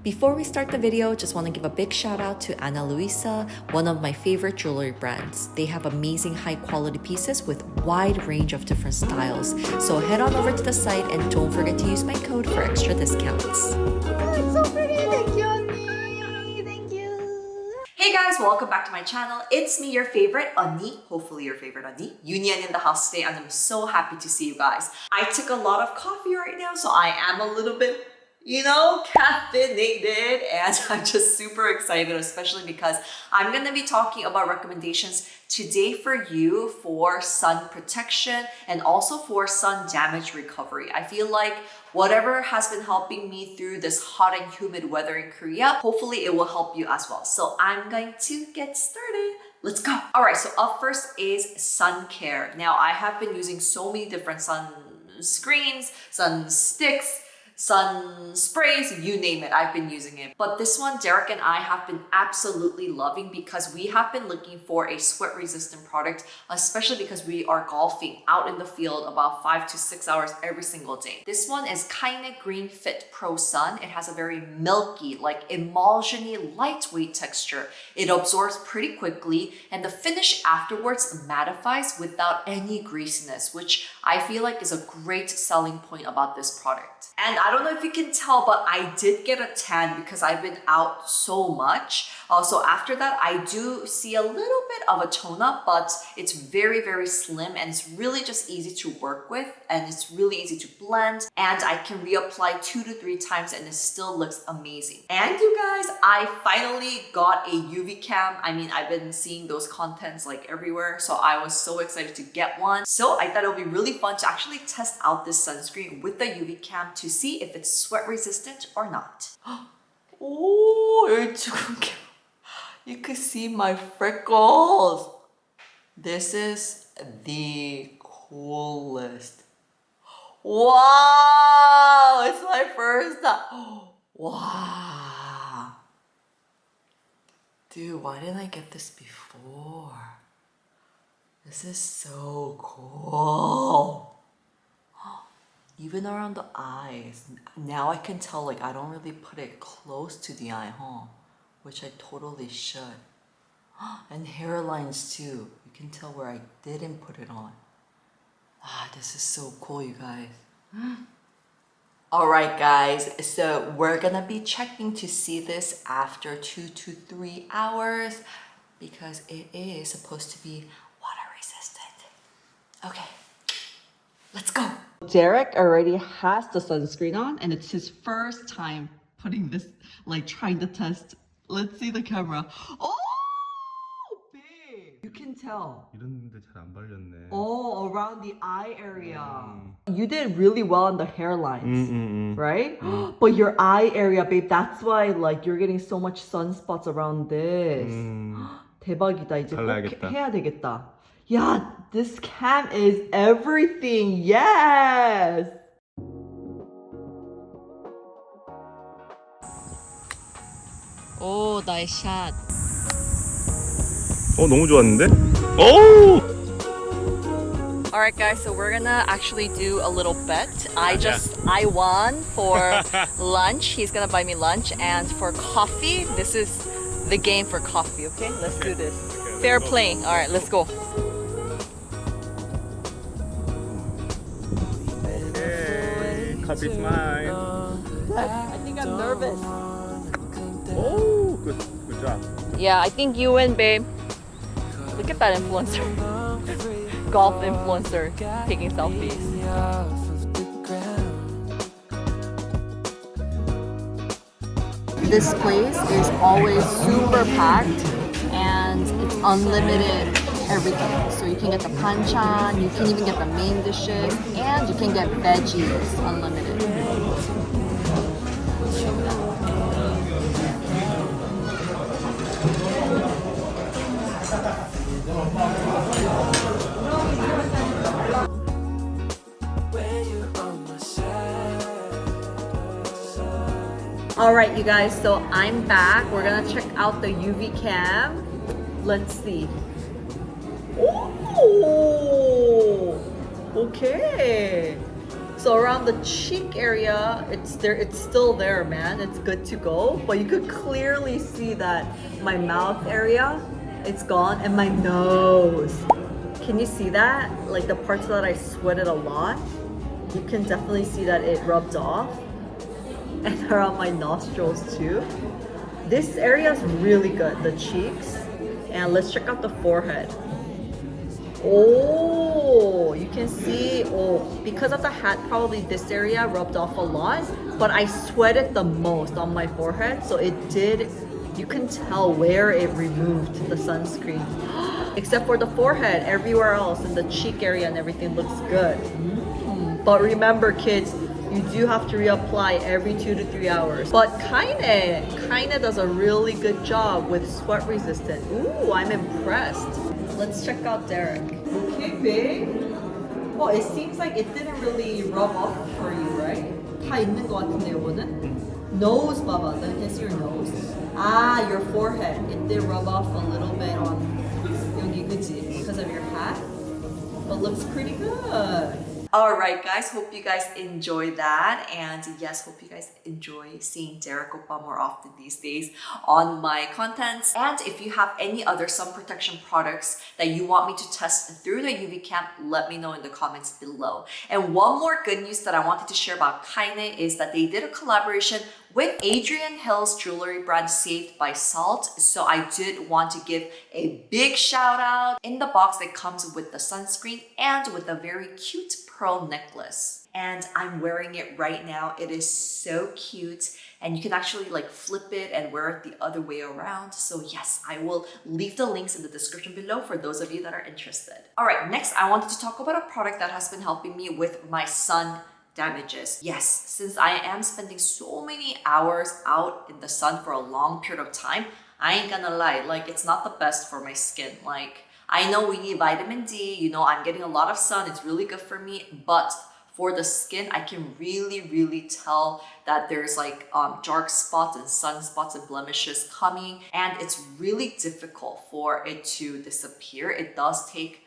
Before we start the video, just want to give a big shout out to Ana Luisa, one of my favorite jewelry brands. They have amazing high quality pieces with wide range of different styles. So head on over to the site and don't forget to use my code for extra discounts. Oh, it's so pretty. Thank you, Unni. Thank you. Hey guys, welcome back to my channel. It's me, your favorite Unni, hopefully your favorite Unni, EuniUnni in the house today, and I'm so happy to see you guys. I took a lot of coffee right now, so I am a little bit, caffeinated, and I'm just super excited, especially because I'm gonna be talking about recommendations today for you for sun protection and also for sun damage recovery. I feel like whatever has been helping me through this hot and humid weather in Korea, hopefully it will help you as well. So I'm going to get started. Let's go. All right, so up first is sun care. Now I have been using so many different sunscreens, sun sticks, sun sprays, you name it, I've been using it. But this one, Derek and I have been absolutely loving because we have been looking for a sweat resistant product, especially because we are golfing out in the field about 5 to 6 hours every single day. This one is KAINE Green Fit Pro Sun. It has a very milky, like emulsion-y, lightweight texture. It absorbs pretty quickly and the finish afterwards mattifies without any greasiness, which I feel like is a great selling point about this product. And I don't know if you can tell, but I did get a tan because I've been out so much. So after that, I do see a little bit of a tone up, but it's very, very slim and it's really just easy to work with and it's really easy to blend. And I can reapply 2 to 3 times and it still looks amazing. And you guys, I finally got a UV cam. I mean, I've been seeing those contents like everywhere, so I was so excited to get one. So I thought it would be really fun to actually test out this sunscreen with the UV cam to see if it's sweat resistant or not. Oh, it's you can see my freckles. This is the coolest. Wow, it's my first time. Wow. Dude, why didn't I get this before? This is so cool. Even around the eyes. Now I can tell, like, I don't really put it close to the eye, which I totally should. And hairlines too. You can tell where I didn't put it on. This is so cool, you guys. Alright guys, so we're gonna be checking to see this after 2 to 3 hours because it is supposed to be water resistant. Okay, let's go. Derek already has the sunscreen on and it's his first time putting this, like trying to test. Let's see the camera. Oh, babe! You can tell. 이런데 잘 안 발렸네. Oh, around the eye area. You did really well on the hairlines, right? But your eye area, babe, that's why like you're getting so much sunspots around this. 대박이다. 이제 꼭 해야 되겠다. Yeah, this cam is everything. Yes! 오, 나의 샷. 너무 좋았는데? 오! Alright guys, so we're gonna actually do a little bet. I won for lunch. He's gonna buy me lunch, and for coffee, this is the game for coffee, okay? Let's do this. Fair playing. Alright, let's go. Okay, coffee's mine. I think I'm nervous. Oh, good job. Yeah, I think you win, babe. Look at that influencer. Golf influencer taking selfies. This place is always super packed and it's unlimited everything. So you can get the panchan, you can even get the main dishes, and you can get veggies unlimited. Alright you guys, so I'm back. We're gonna check out the UV cam. Let's see. Oh, okay. So around the cheek area, it's there. It's still there, man. It's good to go. But you could clearly see that my mouth area, it's gone, and my nose. Can you see that? Like the parts that I sweated a lot, you can definitely see that it rubbed off, and around my nostrils too. This area is really good, the cheeks, and let's check out the forehead. Oh, you can see, oh, because of the hat, probably this area rubbed off a lot, but I sweated the most on my forehead, so it did, you can tell where it removed the sunscreen. Except for the forehead, everywhere else in the cheek area and everything looks good. But remember kids, you do have to reapply every 2 to 3 hours. But KAINE does a really good job with sweat resistant. Ooh, I'm impressed. Let's check out Derek. Okay, babe. Well, it seems like it didn't really rub off for you, right? 다 있는 것 같은데, 이거는? Nose, 봐봐. Then guess your nose. Ah, your forehead. It did rub off a little bit on 여기, 그치? Because of your hat. But looks pretty good. Alright guys, hope you guys enjoy that, and yes, hope you guys enjoy seeing Derek Oppa more often these days on my contents. And if you have any other sun protection products that you want me to test through the UV camp, let me know in the comments below. And one more good news that I wanted to share about KAINE is that they did a collaboration with Adrian Hill's jewelry brand Saved by Salt. So I did want to give a big shout out. In the box it comes with the sunscreen and with a very cute pearl necklace. And I'm wearing it right now. It is so cute. And you can actually like flip it and wear it the other way around. So yes, I will leave the links in the description below for those of you that are interested. All right, next I wanted to talk about a product that has been helping me with my sun damages. Yes, since I am spending so many hours out in the sun for a long period of time, I ain't gonna lie, like it's not the best for my skin. Like I know we need vitamin D, you know, I'm getting a lot of sun, it's really good for me, but for the skin, I can really tell that there's like dark spots and sunspots and blemishes coming, and it's really difficult for it to disappear. It does take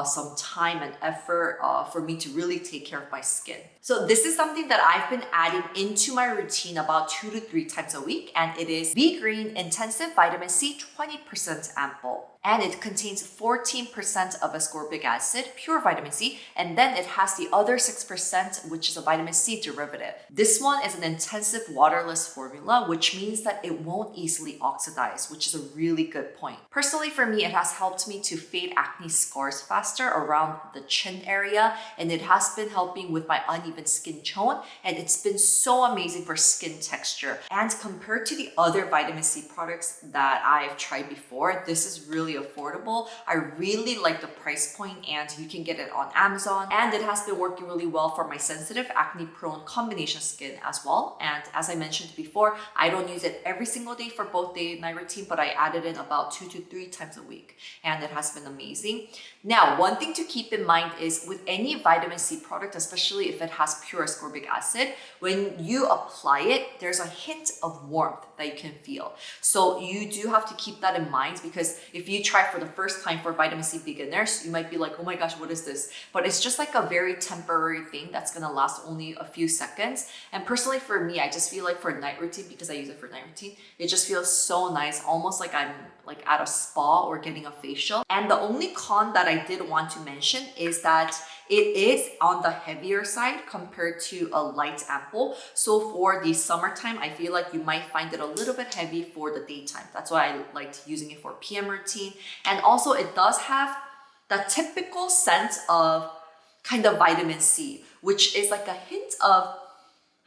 some time and effort for me to really take care of my skin. So this is something that I've been adding into my routine about 2 to 3 times a week, and it is VEGREEN Intensive Vitamin C 20% Ampoule. And it contains 14% of ascorbic acid, pure vitamin C, and then it has the other 6%, which is a vitamin C derivative. This one is an intensive waterless formula, which means that it won't easily oxidize, which is a really good point. Personally, for me, it has helped me to fade acne scars faster around the chin area, and it has been helping with my uneven skin tone, and it's been so amazing for skin texture. And compared to the other vitamin C products that I've tried before, this is really affordable. I really like the price point, and you can get it on Amazon, and it has been working really well for my sensitive acne prone combination skin as well. And as I mentioned before, I don't use it every single day for both day and night routine, but I add it in about 2 to 3 times a week, and it has been amazing. Now, one thing to keep in mind is with any vitamin C product, especially if it has pure ascorbic acid, when you apply it, there's a hint of warmth that you can feel. So you do have to keep that in mind, because if you try for the first time for vitamin C beginners, you might be like, oh my gosh, what is this? But it's just like a very temporary thing that's gonna last only a few seconds. And personally for me, I just feel like for night routine, because I use it for night routine, it just feels so nice, almost like I'm like at a spa or getting a facial. And the only con that I did want to mention is that it is on the heavier side compared to a light Ampoule. So for the summertime, I feel like you might find it a little bit heavy for the daytime. That's why I liked using it for PM routine. And also it does have the typical scent of kind of vitamin C, which is like a hint of,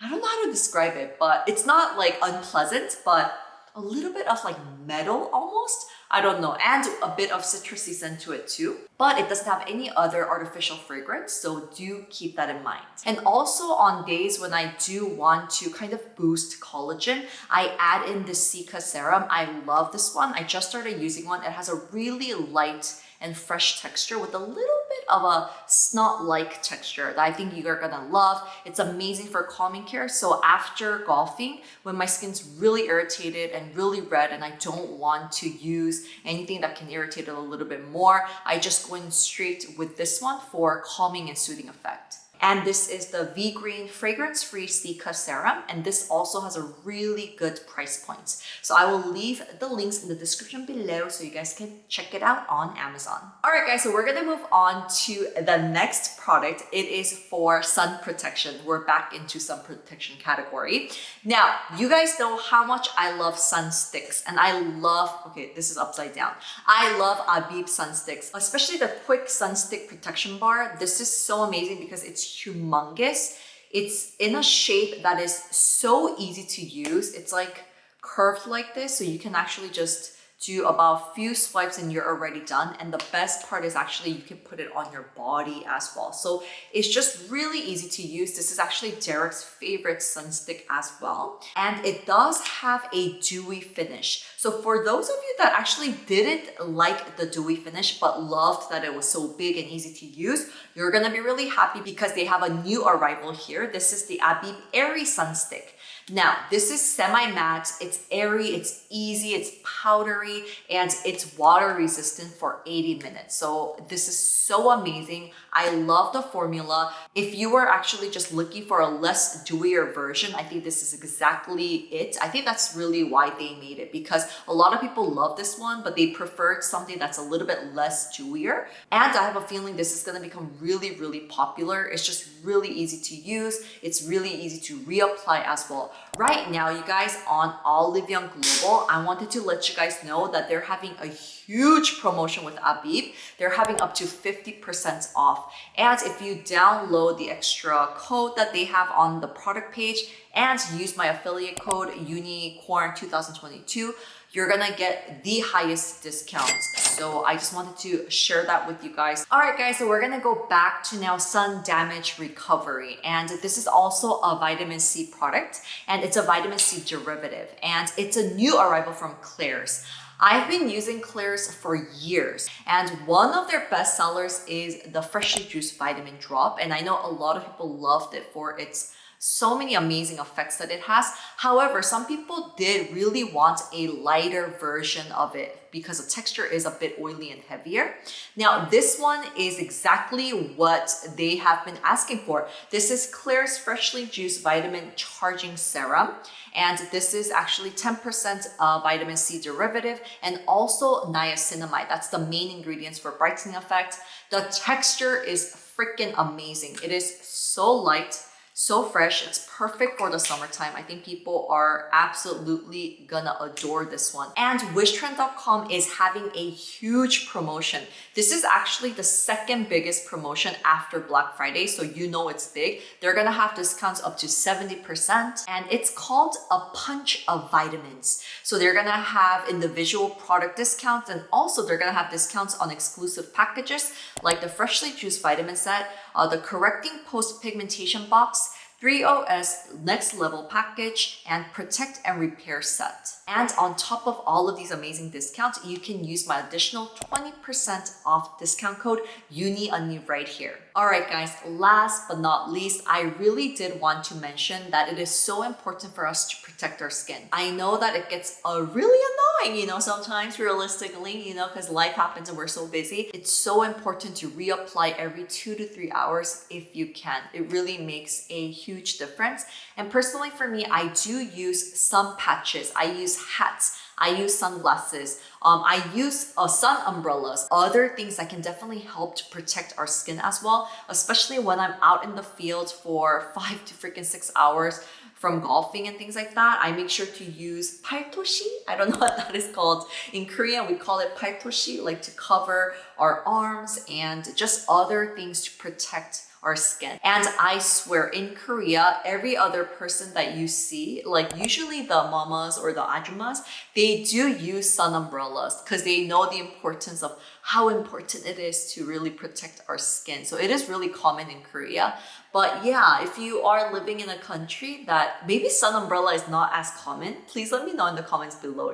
I don't know how to describe it, but it's not like unpleasant, but a little bit of like metal almost. I don't know, and a bit of citrusy scent to it too. But it doesn't have any other artificial fragrance, so do keep that in mind. And also on days when I do want to kind of boost collagen, I add in the Cica serum. I love this one. I just started using one. It has a really light and fresh texture with a little bit of a snot-like texture that I think you're gonna love. It's amazing for calming care. So after golfing, when my skin's really irritated and really red and I don't want to use anything that can irritate it a little bit more, I just go in straight with this one for calming and soothing effect. And this is the VEGREEN fragrance-free Cica serum. And this also has a really good price point. So I will leave the links in the description below so you guys can check it out on Amazon. All right, guys, so we're gonna move on to the next product. It is for sun protection. We're back into sun protection category. Now, you guys know how much I love sun sticks, and I love, okay, this is upside down. I love ABIB sun sticks, especially the quick sun stick protection bar. This is so amazing because it's humongous. It's in a shape that is so easy to use. It's like curved like this, so you can actually just do about a few swipes and you're already done. And the best part is actually you can put it on your body as well. So it's just really easy to use. This is actually Derek's favorite sunstick as well. And it does have a dewy finish. So for those of you that actually didn't like the dewy finish but loved that it was so big and easy to use, you're gonna be really happy because they have a new arrival here. This is the ABIB Airy Sunstick. Now, this is semi-matte, it's airy, it's easy, it's powdery, and it's water resistant for 80 minutes. So this is so amazing. I love the formula. If you were actually just looking for a less dewier version, I think this is exactly it. I think that's really why they made it, because a lot of people love this one, but they preferred something that's a little bit less dewier. And I have a feeling this is gonna become really, really popular. It's just really easy to use. It's really easy to reapply as well. Right now, you guys, on Olive Young Global, I wanted to let you guys know that they're having a huge promotion with ABIB. They're having up to 50% off. And if you download the extra code that they have on the product page and use my affiliate code EuniUnni2022, you're gonna get the highest discounts. So I just wanted to share that with you guys. All right, guys, so we're gonna go back to now sun damage recovery. And this is also a vitamin C product, and it's a vitamin C derivative. And it's a new arrival from KLAIRS. I've been using KLAIRS for years, and one of their best sellers is the freshly juiced vitamin drop. And I know a lot of people loved it for its so many amazing effects that it has. However, some people did really want a lighter version of it because the texture is a bit oily and heavier. Now, this one is exactly what they have been asking for. This is KLAIRS Freshly Juiced Vitamin Charging Serum. And this is actually 10% vitamin C derivative and also niacinamide. That's the main ingredients for brightening effect. The texture is freaking amazing. It is so light, so fresh. It's perfect for the summertime. I think people are absolutely gonna adore this one. And wishtrend.com is having a huge promotion. This is actually the second biggest promotion after Black Friday, so you know it's big. They're gonna have discounts up to 70%, and it's called a punch of vitamins. So they're gonna have individual product discounts, and also they're gonna have discounts on exclusive packages like the freshly juiced vitamin set, the correcting post-pigmentation box, 3OS Next Level Package, and Protect and Repair Set. And on top of all of these amazing discounts, you can use my additional 20% off discount code EuniUnni right here. All right, guys, last but not least, I really did want to mention that it is so important for us to protect our skin. I know that it gets really annoying, sometimes realistically, because life happens and we're so busy. It's so important to reapply every 2 to 3 hours if you can. It really makes a huge difference. And personally for me, I do use sun patches. I use hats. I use sunglasses. I use sun umbrellas, other things that can definitely help to protect our skin as well, especially when I'm out in the field for 5 to 6 hours from golfing and things like that. I make sure to use paltoshi. I don't know what that is called. In Korean, we call it paltoshi, like to cover our arms and just other things to protect our skin. And I swear, in Korea, every other person that you see, like usually the mamas or the ajumas, they do use sun umbrellas because they know the importance of how important it is to really protect our skin. So it is really common in Korea. But yeah, if you are living in a country that maybe sun umbrella is not as common, please let me know in the comments below,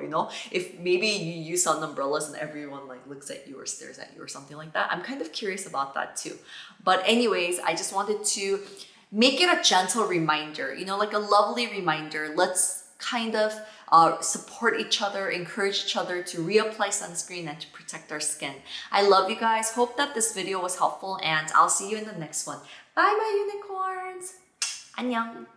if maybe you use sun umbrellas and everyone like looks at you or stares at you or something like that. I'm kind of curious about that too. But anyways, I just wanted to make it a gentle reminder, like a lovely reminder. Let's kind of support each other, encourage each other to reapply sunscreen and to protect our skin. I love you guys. Hope that this video was helpful, and I'll see you in the next one. Bye my unicorns. 안녕.